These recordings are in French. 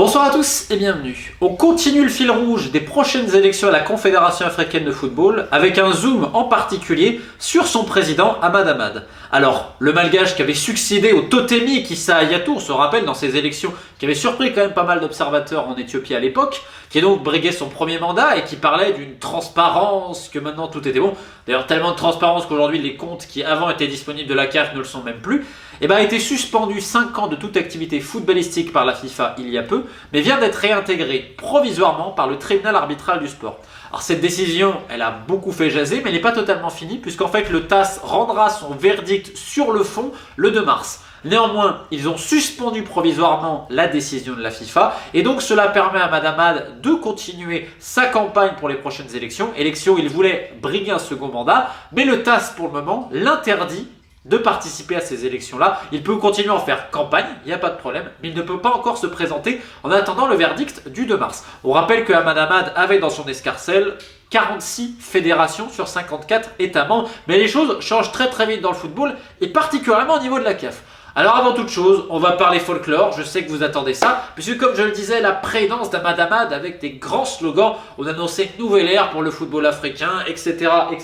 Bonsoir à tous et bienvenue. On continue le fil rouge des prochaines élections à la Confédération africaine de football avec un zoom en particulier sur son président Ahmad Ahmad. Alors, le malgache qui avait succédé au totémique Issa Hayatou, on se rappelle dans ces élections, qui avait surpris quand même pas mal d'observateurs en Éthiopie à l'époque, qui a donc brigué son premier mandat et qui parlait d'une transparence, que maintenant tout était bon. D'ailleurs, tellement de transparence qu'aujourd'hui les comptes qui avant étaient disponibles de la CAF ne le sont même plus. A été suspendu 5 ans de toute activité footballistique par la FIFA il y a peu, mais vient d'être réintégré provisoirement par le tribunal arbitral du sport. Alors cette décision, elle a beaucoup fait jaser, mais elle n'est pas totalement finie, puisqu'en fait le TAS rendra son verdict sur le fond le 2 mars. Néanmoins, ils ont suspendu provisoirement la décision de la FIFA, et donc cela permet à Ahmad Ahmad de continuer sa campagne pour les prochaines élections. Élections, il voulait briguer un second mandat, mais le TAS pour le moment l'interdit de participer à ces élections-là. Il peut continuer à en faire campagne, il n'y a pas de problème, mais il ne peut pas encore se présenter en attendant le verdict du 2 mars. On rappelle que Ahmad Ahmad avait dans son escarcelle 46 fédérations sur 54 États membres, mais les choses changent très très vite dans le football, et particulièrement au niveau de la CAF. Alors avant toute chose, on va parler folklore, je sais que vous attendez ça, puisque comme je le disais, la présidence d'Ahmad Ahmad avec des grands slogans, on annonçait une nouvelle ère pour le football africain, etc., que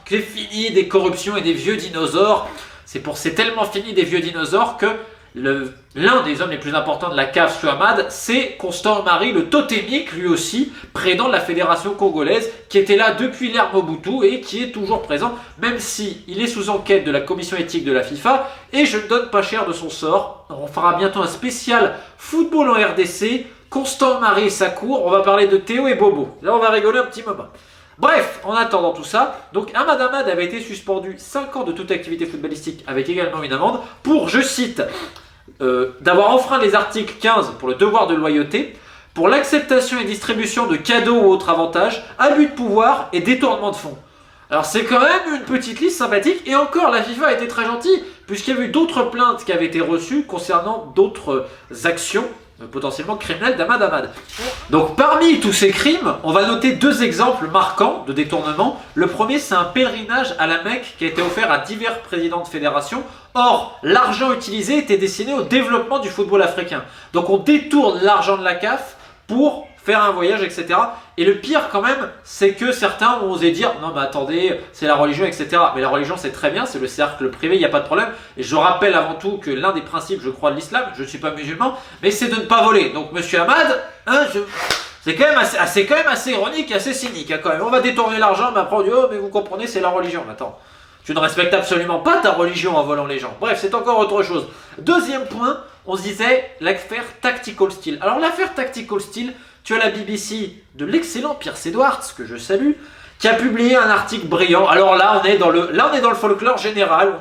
c'est fini des corruptions et des vieux dinosaures. C'est tellement fini des vieux dinosaures que l'un des hommes les plus importants de la CAF sous Ahmad, c'est Constant Omari, le totémique, lui aussi, président de la fédération congolaise, qui était là depuis l'ère Mobutu et qui est toujours présent, même s'il est sous enquête de la commission éthique de la FIFA, et je ne donne pas cher de son sort. On fera bientôt un spécial football en RDC, Constant Omari et sa cour, on va parler de Théo et Bobo. Là on va rigoler un petit moment. Bref, en attendant tout ça, donc Ahmad Ahmad avait été suspendu 5 ans de toute activité footballistique avec également une amende pour, je cite, d'avoir enfreint les articles 15 pour le devoir de loyauté, pour l'acceptation et distribution de cadeaux ou autres avantages, abus de pouvoir et détournement de fonds. Alors c'est quand même une petite liste sympathique, et encore la FIFA a été très gentille, puisqu'il y a eu d'autres plaintes qui avaient été reçues concernant d'autres actions potentiellement criminelles d'Ahmad Ahmad. Donc parmi tous ces crimes, on va noter deux exemples marquants de détournement. Le premier, c'est un pèlerinage à la Mecque qui a été offert à divers présidents de fédération. Or, l'argent utilisé était destiné au développement du football africain. Donc on détourne l'argent de la CAF pour faire un voyage, etc. Et le pire quand même, c'est que certains ont osé dire « Non mais attendez, c'est la religion, etc. » Mais la religion c'est très bien, c'est le cercle privé, il n'y a pas de problème. Et je rappelle avant tout que l'un des principes, je crois, de l'islam, je ne suis pas musulman, mais c'est de ne pas voler. Donc monsieur Ahmad, c'est quand même assez ironique et assez cynique, hein, quand même. On va détourner l'argent, mais après on dit « Oh mais vous comprenez, c'est la religion. » Attends, tu ne respectes absolument pas ta religion en volant les gens. Bref, c'est encore autre chose. Deuxième point, on se disait l'affaire Tactical Steel. Alors l'affaire Tactical Steel, tu as la BBC de l'excellent Pierce Edwards, que je salue, qui a publié un article brillant. Alors là, on est dans le folklore général.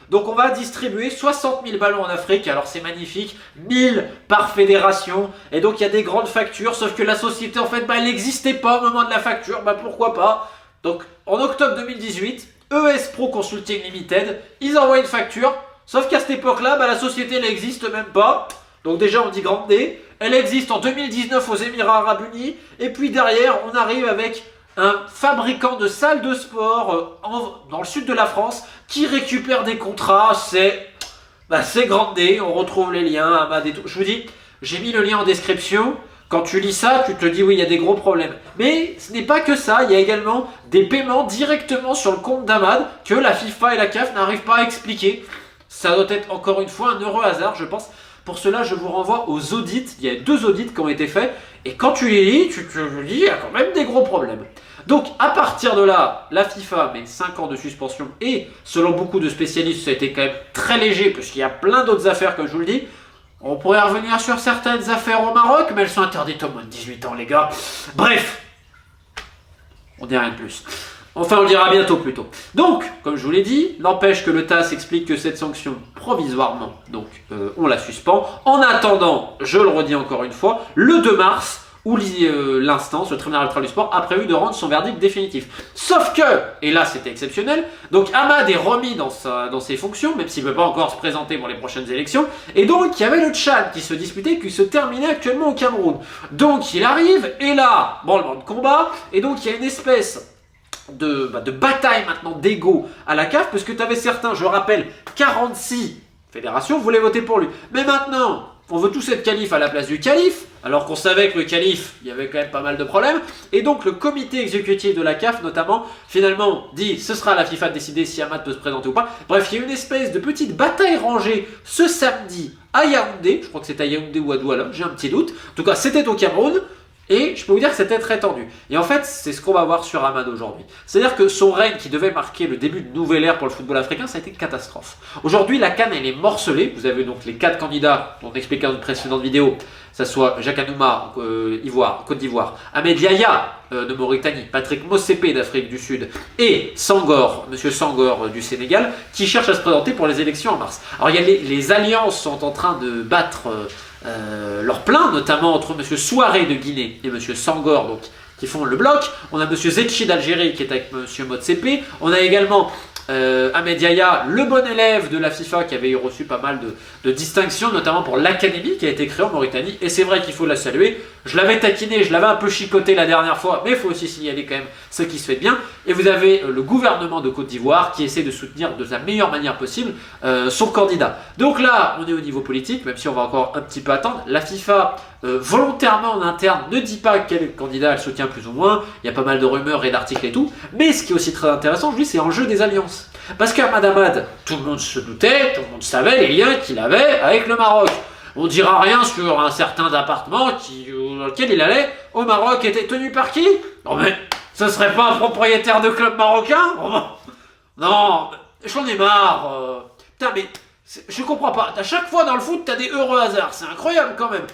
Donc on va distribuer 60 000 ballons en Afrique. Alors c'est magnifique, 1000 par fédération. Et donc il y a des grandes factures, sauf que la société, en fait, elle n'existait pas au moment de la facture. Pourquoi pas? Donc en octobre 2018, ES Pro Consulting Limited, ils envoient une facture. Sauf qu'à cette époque-là, la société n'existe même pas. Donc déjà, on dit grande D. Elle existe en 2019 aux Émirats Arabes Unis. Et puis derrière, on arrive avec un fabricant de salles de sport dans le sud de la France qui récupère des contrats. C'est grande D. On retrouve les liens, Ahmad et tout. Je vous dis, j'ai mis le lien en description. Quand tu lis ça, tu te dis oui, il y a des gros problèmes. Mais ce n'est pas que ça, il y a également des paiements directement sur le compte d'Ahmad que la FIFA et la CAF n'arrivent pas à expliquer. Ça doit être encore une fois un heureux hasard, je pense. Pour cela, je vous renvoie aux audits. Il y a 2 audits qui ont été faits. Et quand tu les lis, tu te dis il y a quand même des gros problèmes. Donc, à partir de là, la FIFA met 5 ans de suspension. Et selon beaucoup de spécialistes, ça a été quand même très léger, puisqu'il y a plein d'autres affaires, comme je vous le dis. On pourrait revenir sur certaines affaires au Maroc, mais elles sont interdites aux moins de 18 ans, les gars. Bref, on dit rien de plus. Enfin, on le dira bientôt plutôt. Donc, comme je vous l'ai dit, n'empêche que le TAS explique que cette sanction, provisoirement, donc on la suspend. En attendant, je le redis encore une fois, le 2 mars, où l'instance, le tribunal arbitral du sport, a prévu de rendre son verdict définitif. Sauf que, et là c'était exceptionnel, donc Ahmad est remis dans ses fonctions, même s'il ne peut pas encore se présenter pour les prochaines élections, et donc il y avait le Tchad qui se disputait, qui se terminait actuellement au Cameroun. Donc il arrive, et là, branlement de combat, et donc il y a une espèce de bataille maintenant d'ego à la CAF, parce que tu avais certains, je rappelle, 46 fédérations voulaient voter pour lui. Mais maintenant, on veut tous être calife à la place du calife, alors qu'on savait que le calife, il y avait quand même pas mal de problèmes. Et donc le comité exécutif de la CAF, notamment, finalement dit ce sera à la FIFA de décider si Hamad peut se présenter ou pas. Bref, il y a une espèce de petite bataille rangée ce samedi à Yaoundé. Je crois que c'est à Yaoundé ou à Douala, j'ai un petit doute. En tout cas, c'était au Cameroun. Et je peux vous dire que c'était très tendu. Et en fait, c'est ce qu'on va voir sur Hamad aujourd'hui. C'est-à-dire que son règne qui devait marquer le début de nouvelle ère pour le football africain, ça a été une catastrophe. Aujourd'hui, la CAN, elle est morcelée. Vous avez donc les 4 candidats dont on expliquait dans une précédente vidéo, que ce soit Jacques Anouma, Côte d'Ivoire, Ahmed Yahya de Mauritanie, Patrick Motsepe d'Afrique du Sud et Sangor, Monsieur Sangor du Sénégal, qui cherchent à se présenter pour les élections en mars. Alors, il y a les alliances sont en train de battre leur plein, notamment entre M. Souaré de Guinée et M. Sangor, donc, qui font le bloc. On a M. Zetchi d'Algérie qui est avec M. Motsepe. On a également Ahmed Yahya, le bon élève de la FIFA, qui avait reçu pas mal de distinctions, notamment pour l'académie qui a été créée en Mauritanie. Et c'est vrai qu'il faut la saluer. Je l'avais taquiné, je l'avais un peu chicoté la dernière fois, mais il faut aussi signaler quand même ce qui se fait de bien. Et vous avez le gouvernement de Côte d'Ivoire qui essaie de soutenir de la meilleure manière possible son candidat. Donc là, on est au niveau politique, même si on va encore un petit peu attendre. La FIFA, volontairement en interne, ne dit pas quel candidat elle soutient plus ou moins. Il y a pas mal de rumeurs et d'articles et tout. Mais ce qui est aussi très intéressant, je dis, c'est l'enjeu des alliances. Parce qu'Ahmad Hamad, tout le monde se doutait, tout le monde savait les liens qu'il avait avec le Maroc. On dira rien sur un certain appartement dans lequel il allait au Maroc était tenu par qui? Non mais, ce serait pas un propriétaire de club marocain? Non, j'en ai marre. Putain mais, je comprends pas. À chaque fois dans le foot, t'as des heureux hasards. C'est incroyable quand même.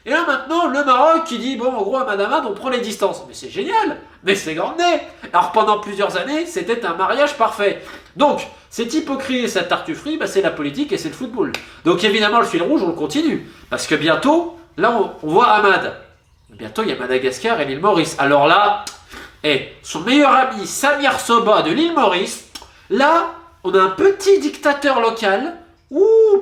Et là maintenant, le Maroc qui dit, bon en gros Ahmad Hamad, on prend les distances. Mais c'est génial, mais c'est grand nez. Alors pendant plusieurs années, c'était un mariage parfait. Donc, cette hypocrisie et cette tartufferie, bah, c'est la politique et c'est le football. Donc évidemment, le fil rouge, on le continue. Parce que bientôt, là on voit Hamad. Bientôt, il y a Madagascar et l'île Maurice. Alors là, son meilleur ami Samir Soba de l'île Maurice, là, on a un petit dictateur local,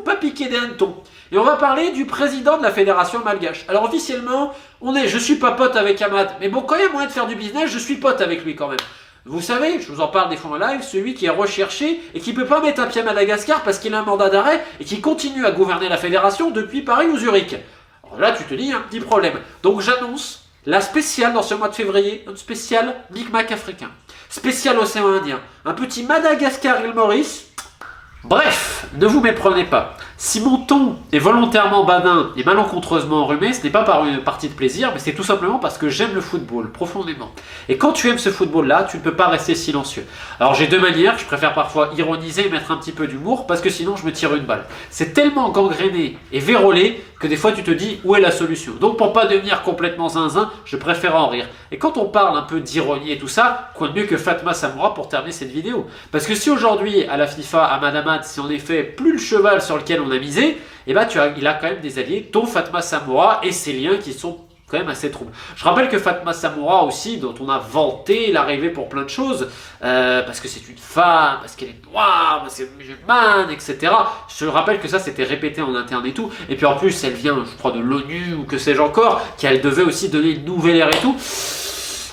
pas piqué des hannetons. Et on va parler du président de la fédération malgache. Alors officiellement, je suis pas pote avec Hamad, mais bon, quand il y a moyen de faire du business, je suis pote avec lui quand même. Vous savez, je vous en parle des fois en live, celui qui est recherché et qui peut pas mettre un pied à Madagascar parce qu'il a un mandat d'arrêt et qui continue à gouverner la fédération depuis Paris ou Zurich. Alors là, tu te dis, il y a un petit problème. Donc j'annonce la spéciale dans ce mois de février, une spéciale Micmac africain, spéciale océan Indien, un petit Madagascar-Île Maurice. Bref, ne vous méprenez pas. Si mon ton est volontairement badin et malencontreusement enrhumé, ce n'est pas par une partie de plaisir, mais c'est tout simplement parce que j'aime le football profondément. Et quand tu aimes ce football-là, tu ne peux pas rester silencieux. Alors j'ai deux manières, je préfère parfois ironiser et mettre un petit peu d'humour, parce que sinon je me tire une balle. C'est tellement gangréné et vérolé que des fois tu te dis où est la solution. Donc pour pas devenir complètement zinzin, je préfère en rire. Et quand on parle un peu d'ironie et tout ça, quoi de mieux que Fatma Samoura pour terminer cette vidéo? Parce que si aujourd'hui à la FIFA, Ahmad Hamad, c'est en effet plus le cheval sur lequel on a misé, et bah il a quand même des alliés, dont Fatma Samoura et ses liens qui sont quand même assez troubles. Je rappelle que Fatma Samoura aussi, dont on a vanté l'arrivée pour plein de choses, parce que c'est une femme, parce qu'elle est noire, parce qu'elle est musulmane, etc. Je rappelle que ça c'était répété en interne et tout, et puis en plus elle vient, je crois, de l'ONU ou que sais-je encore, qu'elle devait aussi donner une nouvelle ère et tout.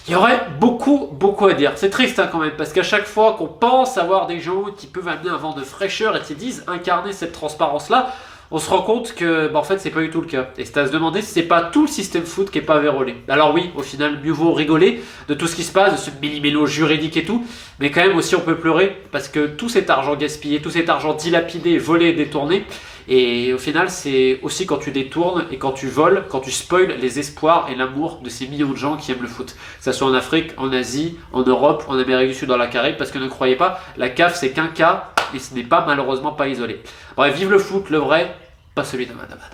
Il y aurait beaucoup à dire. C'est triste quand même, parce qu'à chaque fois qu'on pense avoir des gens qui peuvent amener un vent de fraîcheur et qui disent incarner cette transparence-là, on se rend compte que en fait c'est pas du tout le cas. Et c'est à se demander si c'est pas tout le système foot qui est pas vérolé. Alors oui, au final, mieux vaut rigoler de tout ce qui se passe, de ce millimélo juridique et tout, mais quand même aussi on peut pleurer, parce que tout cet argent gaspillé, tout cet argent dilapidé, volé, détourné, et au final, c'est aussi quand tu détournes et quand tu voles, quand tu spoiles les espoirs et l'amour de ces millions de gens qui aiment le foot. Que ce soit en Afrique, en Asie, en Europe, en Amérique du Sud, dans la Caraïbe, parce que ne croyez pas, la CAF c'est qu'un cas et ce n'est pas malheureusement pas isolé. Bref, vive le foot, le vrai, pas celui d'Ahmad Hamad.